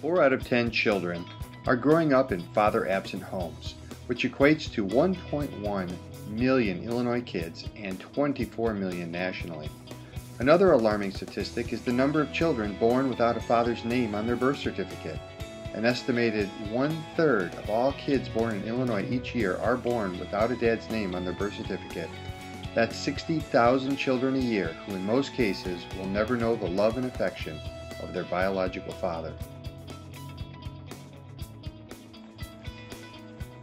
4 out of 10 children are growing up in father-absent homes, which equates to 1.1 million Illinois kids and 24 million nationally. Another alarming statistic is the number of children born without a father's name on their birth certificate. An estimated 1/3 of all kids born in Illinois each year are born without a dad's name on their birth certificate. That's 60,000 children a year who in most cases will never know the love and affection of their biological father.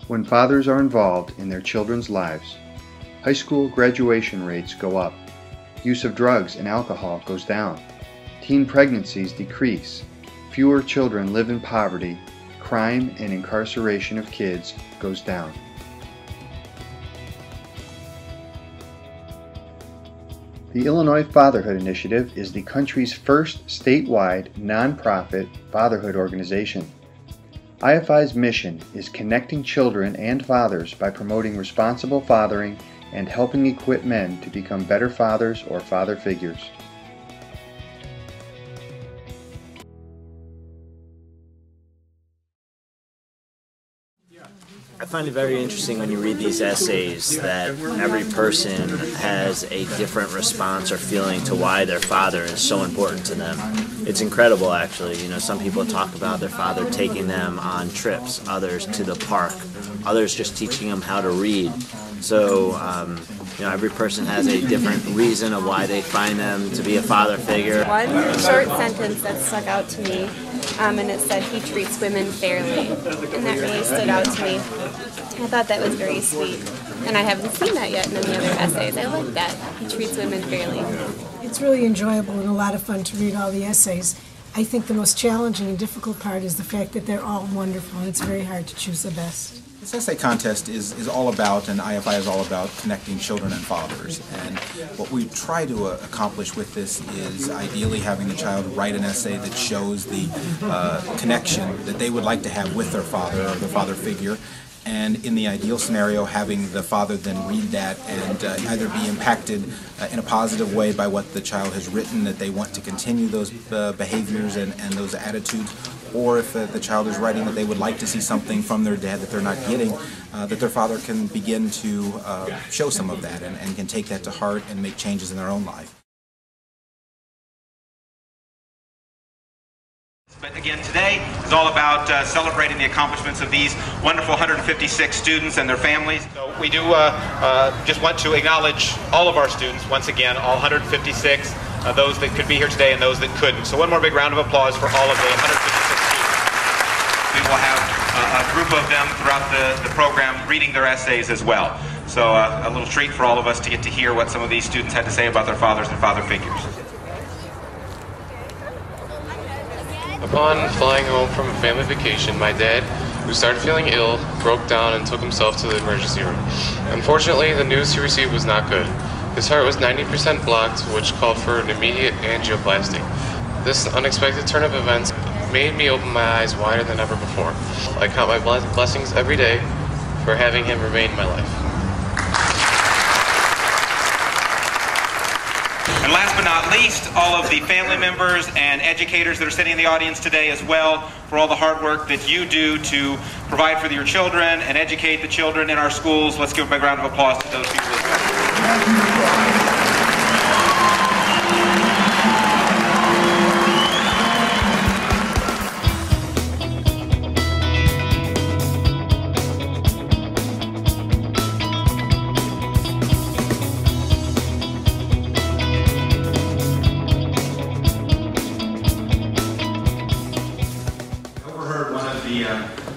When fathers are involved in their children's lives, high school graduation rates go up, use of drugs and alcohol goes down, teen pregnancies decrease, fewer children live in poverty, crime and incarceration of kids goes down. The Illinois Fatherhood Initiative is the country's first statewide nonprofit fatherhood organization. IFI's mission is connecting children and fathers by promoting responsible fathering and helping equip men to become better fathers or father figures. I find it very interesting when you read these essays that every person has a different response or feeling to why their father is so important to them. It's incredible, actually. You know, some people talk about their father taking them on trips, others to the park, others just teaching them how to read. So, you know, every person has a different reason of why they find them to be a father figure. One short sentence that stuck out to me, and it said, "He treats women fairly," and that really stood out to me. I thought that was very sweet, and I haven't seen that yet in any other essays. I like that. He treats women fairly. It's really enjoyable and a lot of fun to read all the essays. I think the most challenging and difficult part is the fact that they're all wonderful, and it's very hard to choose the best. This essay contest is all about, and IFI is all about, connecting children and fathers. And what we try to accomplish with this is ideally having the child write an essay that shows the connection that they would like to have with their father or their father figure. And in the ideal scenario, having the father then read that and either be impacted in a positive way by what the child has written, that they want to continue those behaviors and those attitudes, or if the child is writing that they would like to see something from their dad that they're not getting, that their father can begin to show some of that and can take that to heart and make changes in their own life. But again, today is all about celebrating the accomplishments of these wonderful 156 students and their families. So we do just want to acknowledge all of our students, once again, all 156, those that could be here today and those that couldn't. So one more big round of applause for all of the 156 students. We will have a group of them throughout the program reading their essays as well. So a little treat for all of us to get to hear what some of these students had to say about their fathers and father figures. Upon flying home from a family vacation, my dad, who started feeling ill, broke down and took himself to the emergency room. Unfortunately, the news he received was not good. His heart was 90% blocked, which called for an immediate angioplasty. This unexpected turn of events made me open my eyes wider than ever before. I count my blessings every day for having him remain in my life. And last but not least, all of the family members and educators that are sitting in the audience today as well, for all the hard work that you do to provide for your children and educate the children in our schools. Let's give a big round of applause to those people as well.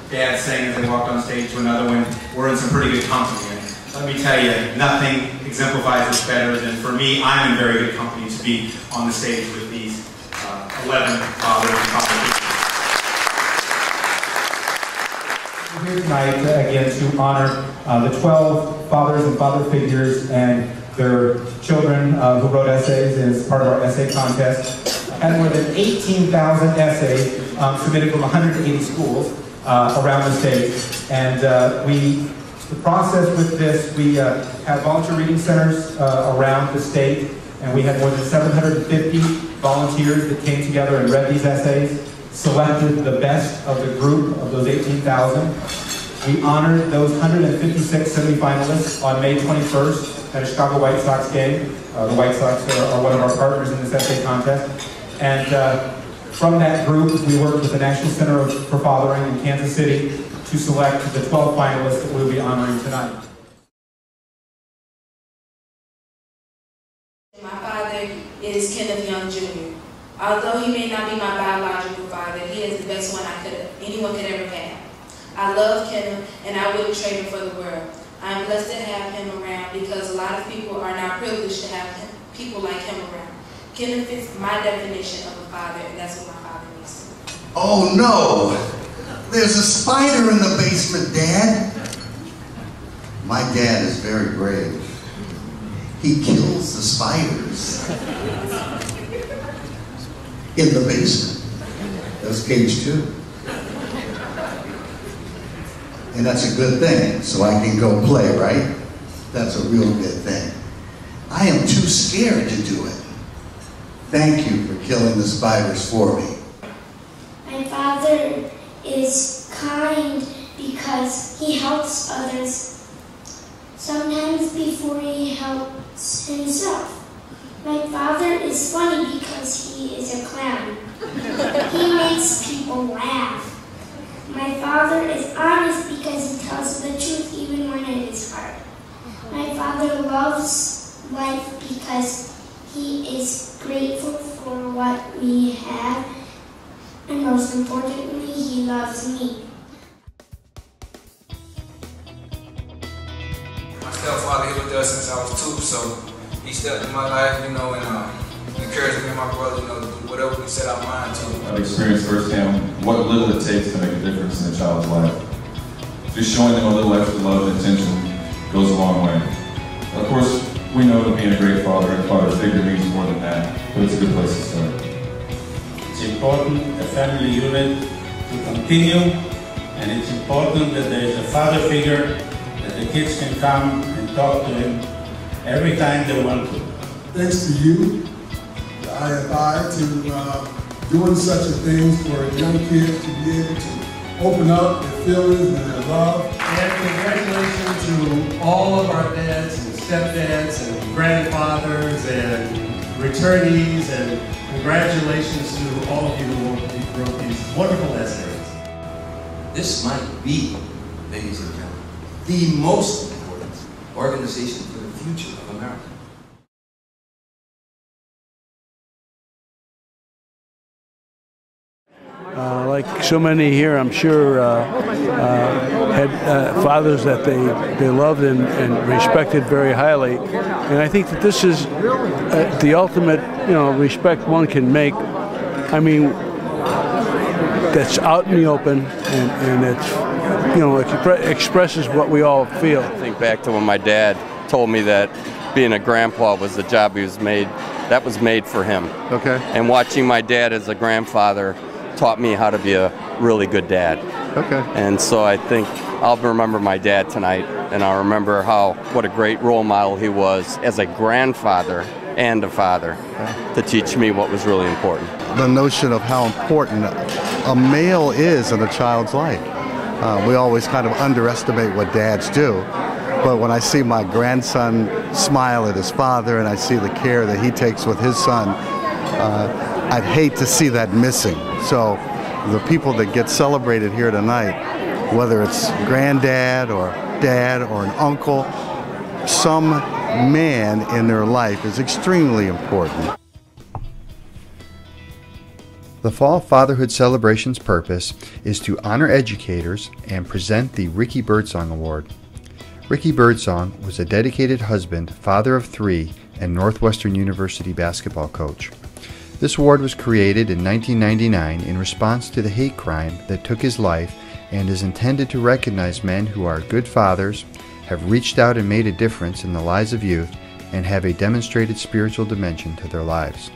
Dad saying as they walked on stage to another one, we're in some pretty good company. And let me tell you, nothing exemplifies this better than, for me, I'm in very good company to be on the stage with these 11 fathers and father figures. We're here tonight, again, to honor the 12 fathers and father figures and their children who wrote essays as part of our essay contest. Had more than 18,000 essays submitted from 180 schools around the state. And the process with this, we have volunteer reading centers around the state, and we had more than 750 volunteers that came together and read these essays. selected the best of the group of those 18,000. We honored those 156 semifinalists on May 21st at a Chicago White Sox game. The White Sox are one of our partners in this essay contest. And from that group, we worked with the National Center for Fathering in Kansas City to select the 12 finalists that we'll be honoring tonight. My father is Kenneth Young Jr. Although he may not be my biological father, he is the best one anyone could ever have. I love Kenneth, and I wouldn't trade him for the world. I'm blessed to have him around because a lot of people are not privileged to have people like him around. Kenneth fits my definition of a father, and that's what my father means to me. Oh no! There's a spider in the basement, Dad! My dad is very brave. He kills the spiders in the basement. That's page 2. And that's a good thing, so I can go play, right? That's a real good thing. I am too scared to do it. Thank you for killing the spiders for me. My father is kind because he helps others, sometimes before he helps himself. My father is funny because he is a clown. He makes people laugh. My father is honest because he tells the truth even when it is hard. My father loves life because he is grateful for what we have, and most importantly, he loves me. My stepfather, he was there since I was 2, so he stepped in my life, you know, and encouraged me and my brother, you know, to do whatever we set our mind to. I've experienced firsthand what little it takes to make a difference in a child's life. Just showing them a little extra love and attention goes a long way. Of course, we know that being a great father and father figure means more than that, but it's a good place to start. It's important, the family unit, to continue, and it's important that there is a father figure that the kids can come and talk to him every time they want to. Thanks to you, the IFI, to doing such a thing for young kids to be able to open up their feelings and their love. And congratulations to all of our dads and stepdads and grandfathers and returnees, and congratulations to all of you who wrote these wonderful essays. This might be, ladies and gentlemen, the most important organization for the future of America. Like so many here, I'm sure had fathers that they loved and respected very highly, and I think that this is the ultimate, respect one can make. I mean, that's out in the open, and it's, it expresses what we all feel. I think back to when my dad told me that being a grandpa was the job that was made for him. Okay. And watching my dad as a grandfather taught me how to be a really good dad. Okay. And so I think I'll remember my dad tonight, and I'll remember what a great role model he was as a grandfather and a father to teach me what was really important. The notion of how important a male is in a child's life. We always kind of underestimate what dads do, but when I see my grandson smile at his father and I see the care that he takes with his son, I'd hate to see that missing. So the people that get celebrated here tonight, whether it's granddad or dad or an uncle, some man in their life is extremely important. The Fall Fatherhood Celebration's purpose is to honor educators and present the Ricky Birdsong Award. Ricky Birdsong was a dedicated husband, father of 3, and Northwestern University basketball coach. This award was created in 1999 in response to the hate crime that took his life and is intended to recognize men who are good fathers, have reached out and made a difference in the lives of youth, and have a demonstrated spiritual dimension to their lives.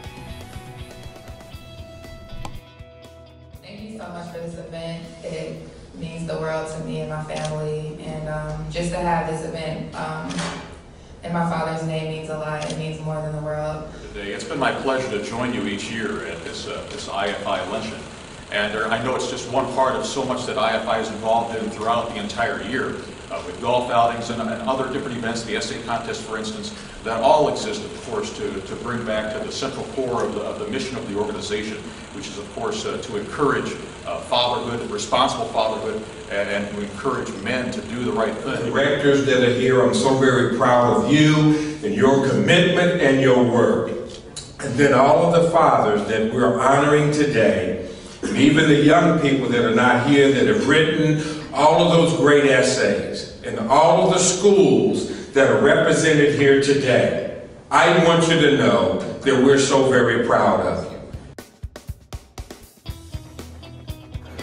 Thank you so much for this event. It means the world to me and my family, and just to have this event in my father's name means a lot. It means more than the world. It's been my pleasure to join you each year at this IFI luncheon. And I know it's just one part of so much that IFI is involved in throughout the entire year, with golf outings and other different events, the essay contest, for instance, that all exist, of course, to bring back to the central core of the mission of the organization, which is, of course, to encourage fatherhood, responsible fatherhood, and to encourage men to do the right thing. Directors that are here, I'm so very proud of you and your commitment and your work. And then all of the fathers that we're honoring today, and even the young people that are not here that have written all of those great essays, and all of the schools that are represented here today, I want you to know that we're so very proud of you.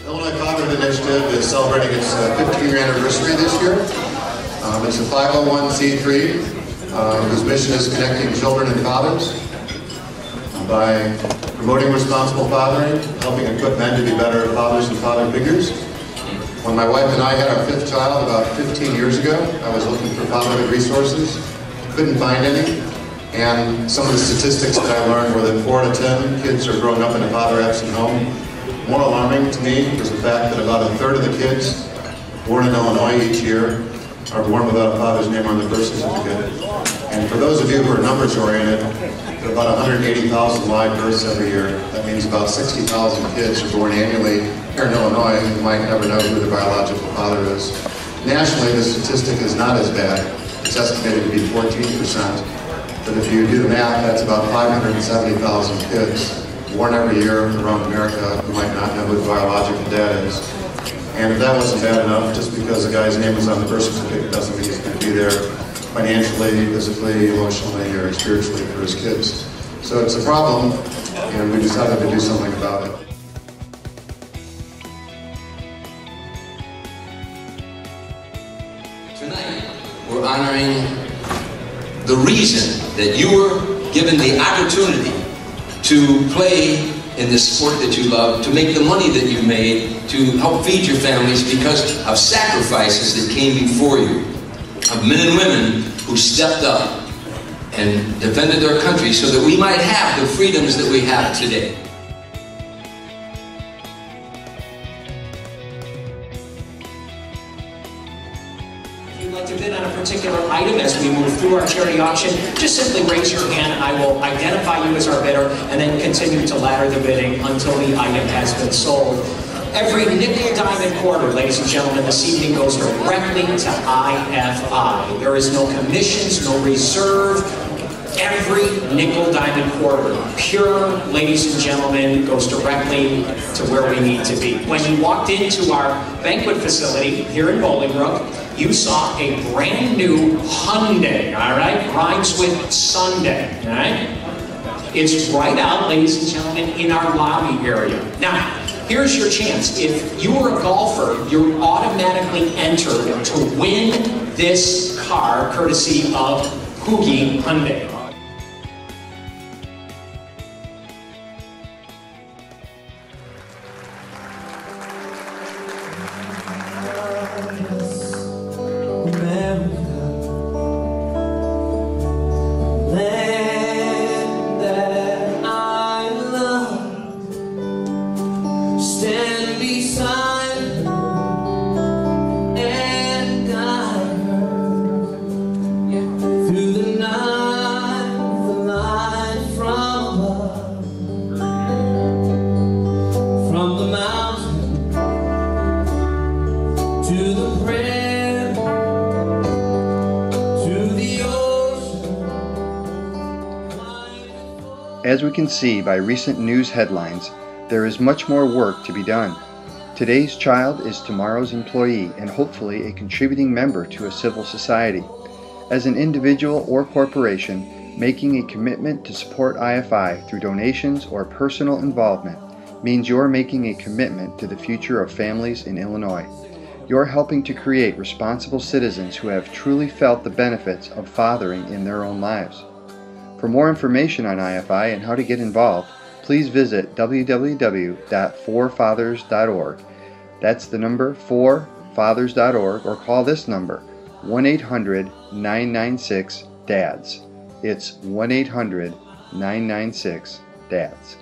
Illinois Fatherhood Initiative is celebrating its 15-year anniversary this year. It's a 501c3 whose mission is connecting children and fathers by promoting responsible fathering, helping equip men to be better fathers and father figures. When my wife and I had our 5th child about 15 years ago, I was looking for fatherhood resources, couldn't find any, and some of the statistics that I learned were that 4 out of 10 kids are growing up in a father-absent home. More alarming to me was the fact that about 1/3 of the kids born in Illinois each year are born without a father's name on their birth certificate. And for those of you who are numbers oriented, there are about 180,000 live births every year. That means about 60,000 kids are born annually here in Illinois who might never know who their biological father is. Nationally, the statistic is not as bad. It's estimated to be 14%. But if you do the math, that's about 570,000 kids born every year around America who might not know who the biological dad is. And if that wasn't bad enough, just because a guy's name is on the birth certificate doesn't mean he's going to be there financially, physically, emotionally, or spiritually for his kids. So it's a problem, and we decided to do something about it. Tonight, we're honoring the reason that you were given the opportunity to play in the sport that you love, to make the money that you made, to help feed your families because of sacrifices that came before you, of men and women who stepped up and defended their country so that we might have the freedoms that we have today. If you'd like to bid on a particular item as we move through our charity auction, just simply raise your hand and I will identify you as our bidder and then continue to ladder the bidding until the item has been sold. Every nickel, dime, and quarter, ladies and gentlemen, this evening goes directly to IFI. There is no commissions, no reserve. Every nickel, dime, and quarter, pure, ladies and gentlemen, goes directly to where we need to be. When you walked into our banquet facility here in Bolingbrook, you saw a brand new Hyundai, all right? Rhymes with Sunday, all right? It's right out, ladies and gentlemen, in our lobby area. Now, here's your chance. If you are a golfer, you're automatically entered to win this car courtesy of Hoogie Hyundai. As we can see by recent news headlines, there is much more work to be done. Today's child is tomorrow's employee and hopefully a contributing member to a civil society. As an individual or corporation, making a commitment to support IFI through donations or personal involvement means you're making a commitment to the future of families in Illinois. You're helping to create responsible citizens who have truly felt the benefits of fathering in their own lives. For more information on IFI and how to get involved, please visit www.forfathers.org. That's the number 4fathers.org, or call this number, 1-800-996-DADS. It's 1-800-996-DADS.